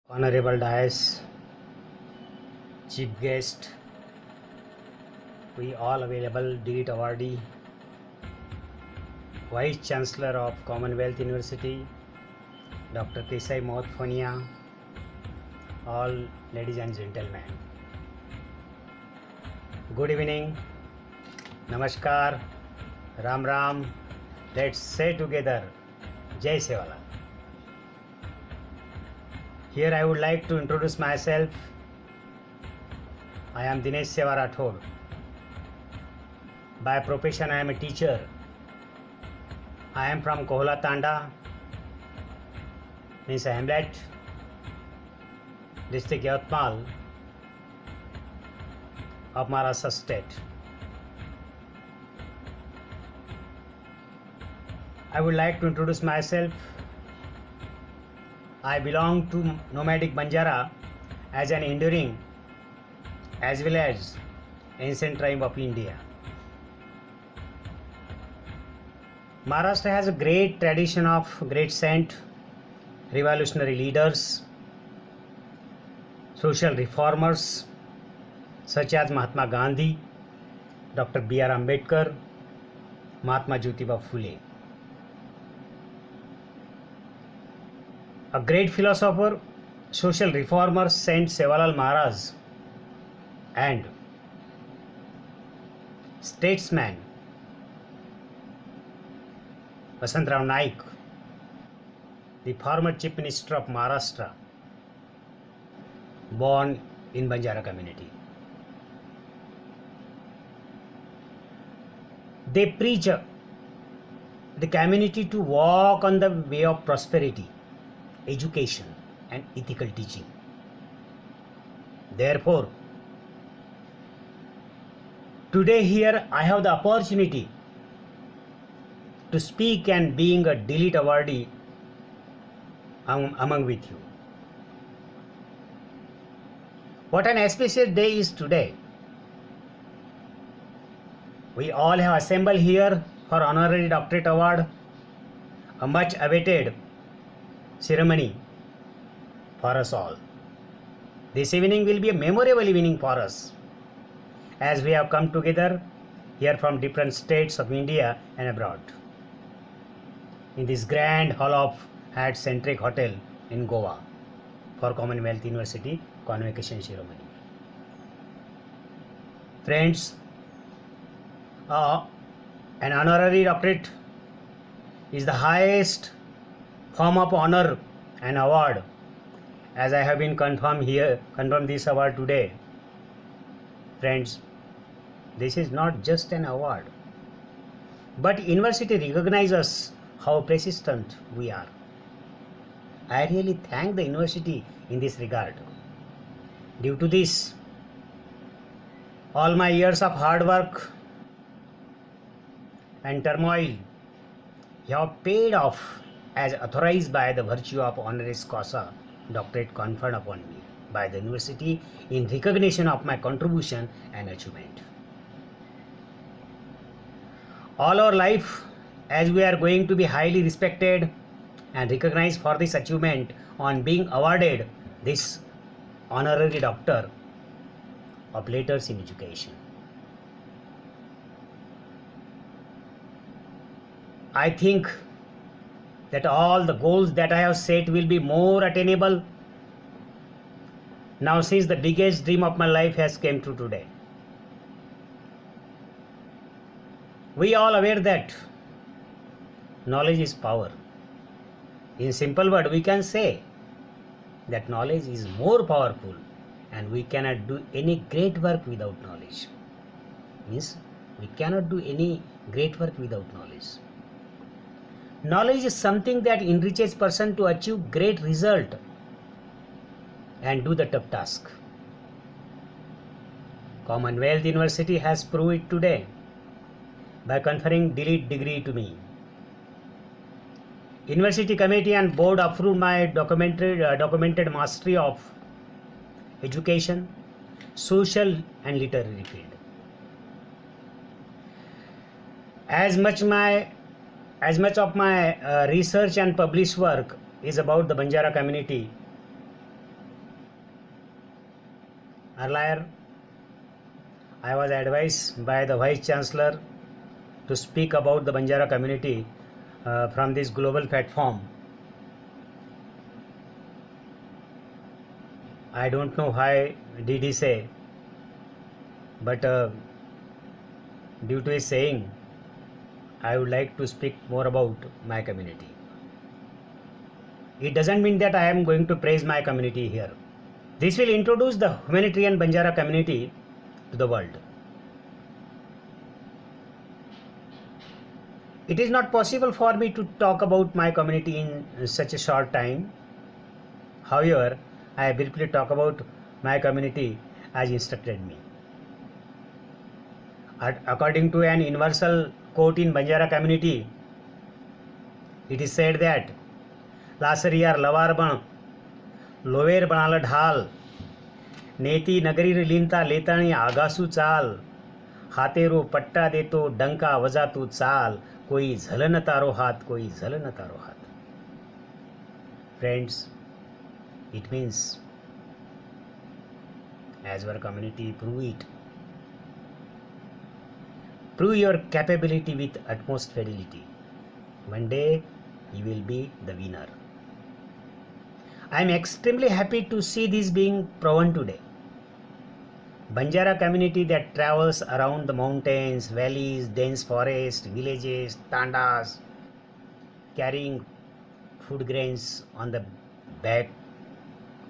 Honorable Dias, Chief Guest, we all available DLIT awardee, Vice Chancellor of Commonwealth University, Dr. Kesai Mothfonia, all ladies and gentlemen. Good evening, Namaskar, Ram Ram, let's say together, Jai Sevala. Here I would like to introduce myself. I am Dinesh Seva Rathod. By profession I am a teacher. I am from Kohola Tanda, means a hamlet, district Yavatmal of Maharashtra state. I would like to introduce myself. I belong to nomadic Banjara as an enduring as well as ancient tribe of India. Maharashtra has a great tradition of great saint, revolutionary leaders, social reformers such as Mahatma Gandhi, Dr. B.R. Ambedkar, Mahatma Jyotiba Phule. A great philosopher, social reformer Saint Sevalal Maharaj and statesman Vasantrao Naik, the former Chief Minister of Maharashtra, born in Banjara community. They preach the community to walk on the way of prosperity, education and ethical teaching. Therefore, today here I have the opportunity to speak and being a DLIT awardee among with you. What an auspicious day is today. We all have assembled here for honorary doctorate award, a much awaited ceremony for us all. This evening will be a memorable evening for us as we have come together here from different states of India and abroad in this grand hall of Hyatt-centric hotel in Goa for Commonwealth University convocation ceremony. Friends, an honorary doctorate is the highest form of honor and award, as I have been confirmed this award today. Friends, this is not just an award, but university recognizes us how persistent we are. I really thank the university in this regard. Due to this, all my years of hard work and turmoil have paid off as authorized by the virtue of honoris causa doctorate conferred upon me by the university in recognition of my contribution and achievement. All our life, as we are going to be highly respected and recognized for this achievement on being awarded this honorary doctor of letters in education. I think that all the goals that I have set will be more attainable now, since the biggest dream of my life has come true today. We all aware that knowledge is power. In simple word, we can say that knowledge is more powerful and we cannot do any great work without knowledge. Means we cannot do any great work without knowledge. Knowledge is something that enriches person to achieve great result and do the tough task. Commonwealth University has proved it today by conferring DLIT degree to me. University committee and board approved my documented mastery of education, social and literary field. As much of my research and published work is about the Banjara community, Earlier, I was advised by the Vice Chancellor to speak about the Banjara community from this global platform. I don't know why did he say, but due to his saying, I would like to speak more about my community. It doesn't mean that I am going to praise my community here. This will introduce the humanitarian Banjara community to the world. It is not possible for me to talk about my community in such a short time. However, I briefly talk about my community as instructed me. According to an universal quote in Banjara community, it is said that लासरियार लवार बण lower बनाल ढाल नेती नगरी लीनता लेताणी आगासू चाल हातेरो पट्टा देतो डंका वजातू चाल कोई झलन तारो हाथ कोई झलन तारो हाथ. Friends, it means as our community prove your capability with utmost fidelity. One day you will be the winner. I am extremely happy to see this being proven today. Banjara community that travels around the mountains, valleys, dense forests, villages, tandas, carrying food grains on the back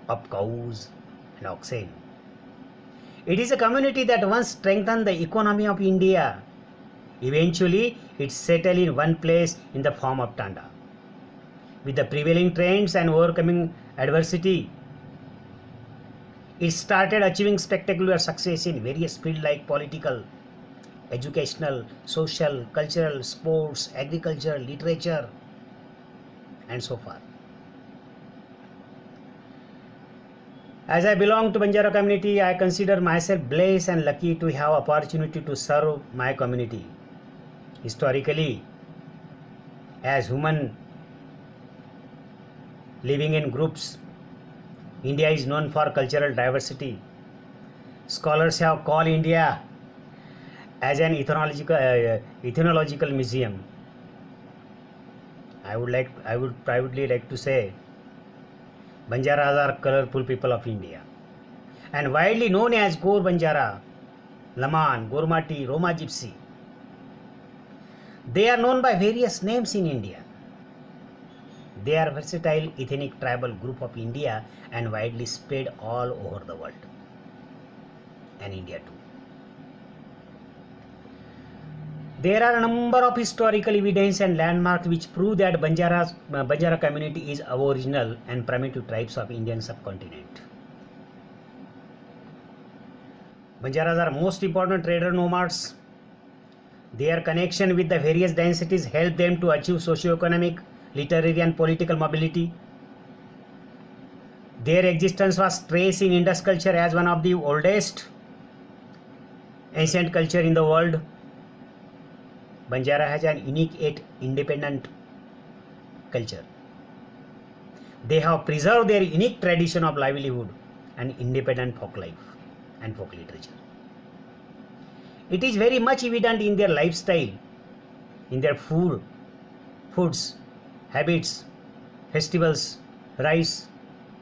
of cows and oxen. It is a community that once strengthened the economy of India. Eventually, it settled in one place in the form of Tanda. With the prevailing trends and overcoming adversity, it started achieving spectacular success in various fields like political, educational, social, cultural, sports, agriculture, literature, and so forth. As I belong to Banjara community, I consider myself blessed and lucky to have opportunity to serve my community. Historically, as human living in groups, India is known for cultural diversity. Scholars have called India as an ethnological museum. I would privately like to say, Banjaras are colorful people of India and widely known as Gor Banjara, Laman, Gormati, Roma Gypsy. They are known by various names in India. They are versatile ethnic tribal group of India and widely spread all over the world and India too. There are a number of historical evidence and landmarks which prove that Banjara community is aboriginal and primitive tribes of Indian subcontinent. Banjaras are most important trader nomads. Their connection with the various densities helped them to achieve socio-economic, literary and political mobility. Their existence was traced in Indus culture as one of the oldest ancient culture in the world. Banjara has an unique yet independent culture. They have preserved their unique tradition of livelihood and independent folk life and folk literature. It is very much evident in their lifestyle, in their foods, habits, festivals, rites,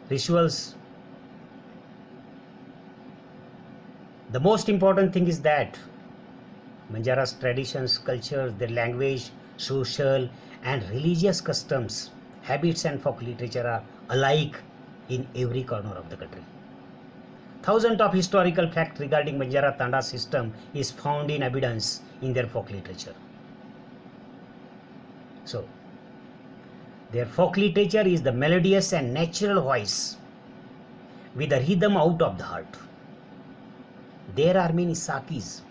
rituals. The most important thing is that Banjara's traditions, culture, their language, social and religious customs, habits and folk literature are alike in every corner of the country. Thousands of historical facts regarding Banjara Tanda system is found in evidence in their folk literature. So, their folk literature is the melodious and natural voice with a rhythm out of the heart. There are many sakis,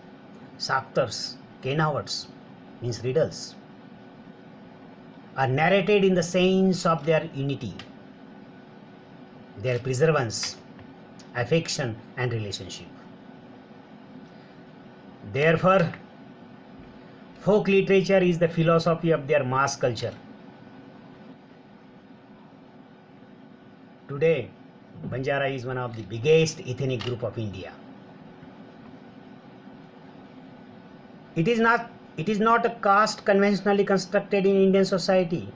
saktars, kenawards, means riddles, are narrated in the sense of their unity, their preservance, affection and relationship. Therefore, folk literature is the philosophy of their mass culture. Today, Banjara is one of the biggest ethnic group of India. It is not a caste conventionally constructed in Indian society.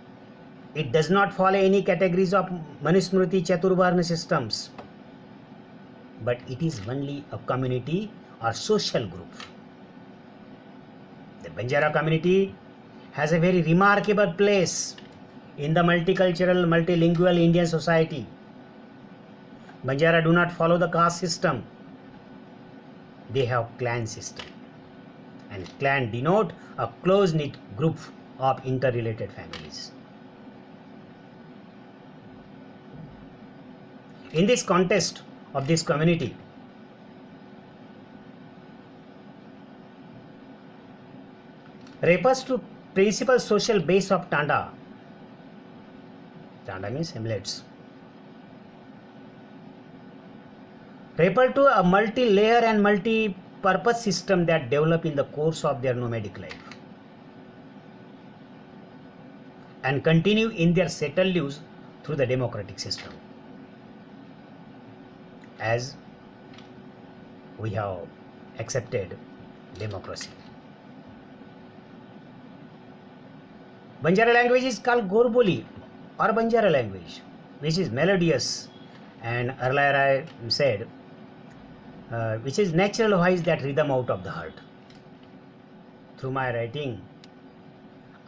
It does not follow any categories of Manusmriti Chaturvarna systems. But it is only a community or social group. The Banjara community has a very remarkable place in the multicultural, multilingual Indian society. Banjara do not follow the caste system. They have clan system. And clan denote a close-knit group of interrelated families. In this context of this community, refers to principal social base of Tanda. Tanda means hamlets. Refer to a multi-layer and multi-purpose system that develop in the course of their nomadic life and continue in their settled lives through the democratic system. As we have accepted democracy. Banjara language is called Gorboli or Banjara language, which is melodious, and earlier I said, which is natural voice that rhythm out of the heart. Through my writing,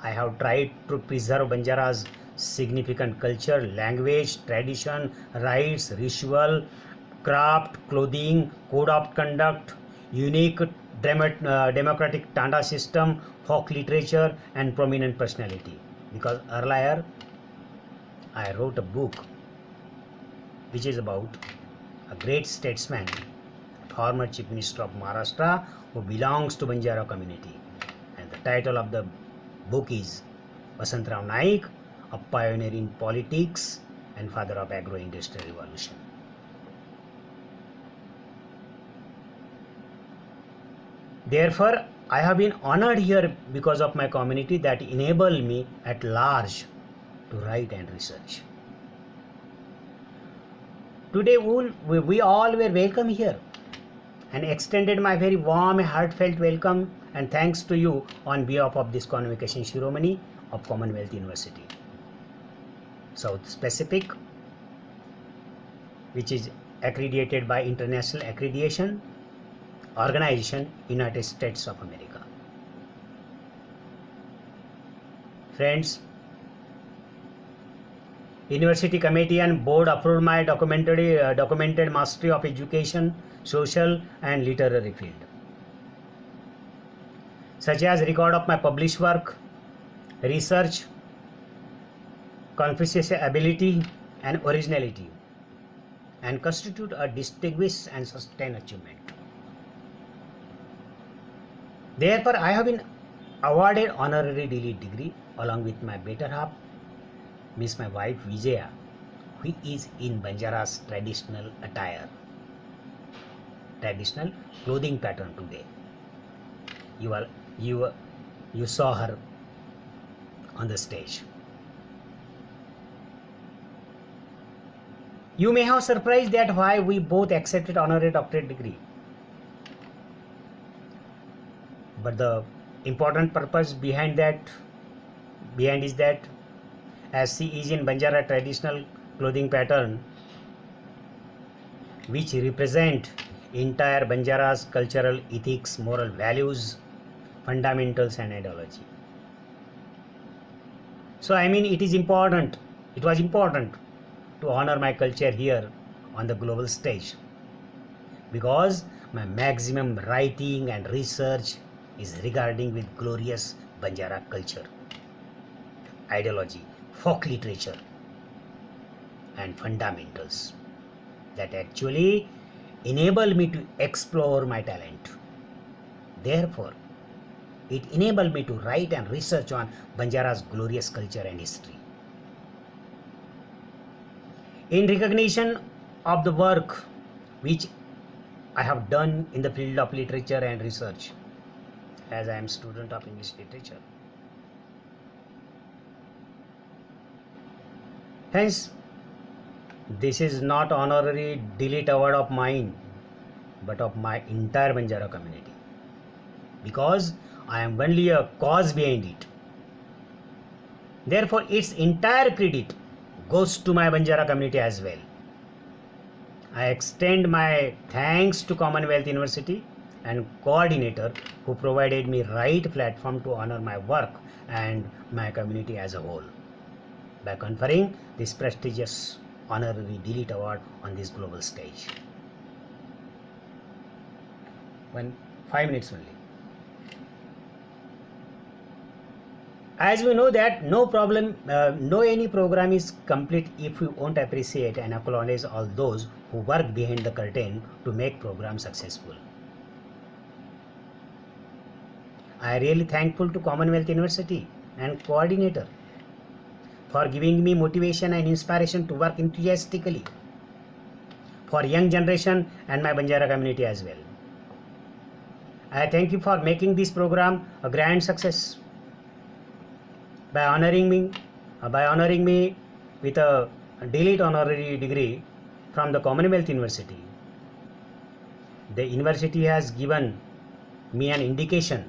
I have tried to preserve Banjara's significant culture, language, tradition, rites, ritual, craft, clothing, code of conduct, unique democratic Tanda system, folk literature, and prominent personality. Because earlier I wrote a book which is about a great statesman, former Chief Minister of Maharashtra, who belongs to Banjara community. And the title of the book is Vasantrao Naik, a pioneer in politics and father of agro-industrial revolution. Therefore, I have been honored here because of my community that enable me at large to write and research. Today we all were welcome here and extended my very warm and heartfelt welcome and thanks to you on behalf of this convocation ceremony of Commonwealth University, South Pacific, which is accredited by International Accreditation Organization, United States of America. Friends, University Committee and Board approved my documented mastery of education, social and literary field, such as record of my published work, research, confidentiality and originality, and constitute a distinguished and sustained achievement. Therefore, I have been awarded honorary DLED degree along with my better half, Miss my wife Vijaya, who is in Banjara's traditional attire, traditional clothing pattern today. You saw her on the stage. You may have surprised that why we both accepted honorary doctorate degree. But the important purpose behind is that as she is in Banjara traditional clothing pattern, which represent entire Banjara's cultural ethics, moral values, fundamentals and ideology. So it was important to honor my culture here on the global stage, because my maximum writing and research is regarding with glorious Banjara culture, ideology, folk literature and fundamentals that actually enable me to explore my talent. Therefore, it enabled me to write and research on Banjara's glorious culture and history. In recognition of the work which I have done in the field of literature and research, as I am student of English literature. Hence, This is not honorary delete award of mine, but of my entire Banjara community, because I am only a cause behind it. Therefore, its entire credit goes to my Banjara community as well. I extend my thanks to Commonwealth University and coordinator who provided me right platform to honor my work and my community as a whole by conferring this prestigious honorary delete award on this global stage. 5 minutes only. As we know that no any program is complete if we won't appreciate and acknowledge all those who work behind the curtain to make program successful. I am really thankful to Commonwealth University and coordinator for giving me motivation and inspiration to work enthusiastically for young generation and my Banjara community as well. I thank you for making this program a grand success by honoring me with a delete honorary degree from the Commonwealth University. The university has given me an indication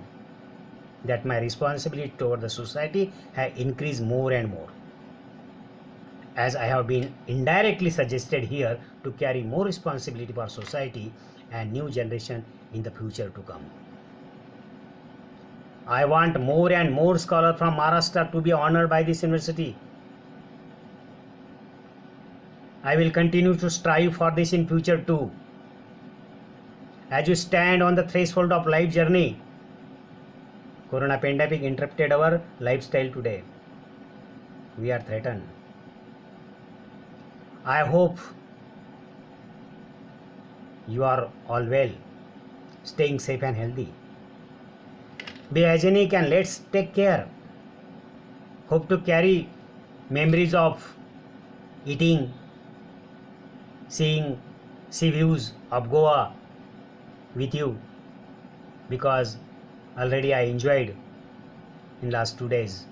that my responsibility toward the society has increased more and more, as I have been indirectly suggested here to carry more responsibility for society and new generation in the future to come. I want more and more scholars from Maharashtra to be honored by this university. I will continue to strive for this in future too. As you stand on the threshold of life journey, Corona pandemic interrupted our lifestyle today. We are threatened. I hope you are all well, staying safe and healthy. Be hygienic and let's take care. Hope to carry memories of eating, seeing sea views of Goa with you, because already I enjoyed in last 2 days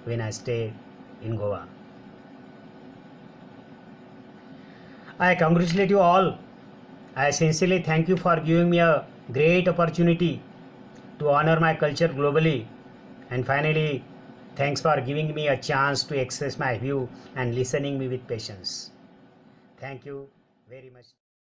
when I stayed in Goa. I congratulate you all. I sincerely thank you for giving me a great opportunity to honor my culture globally. And finally, thanks for giving me a chance to express my view and listening me with patience. Thank you very much.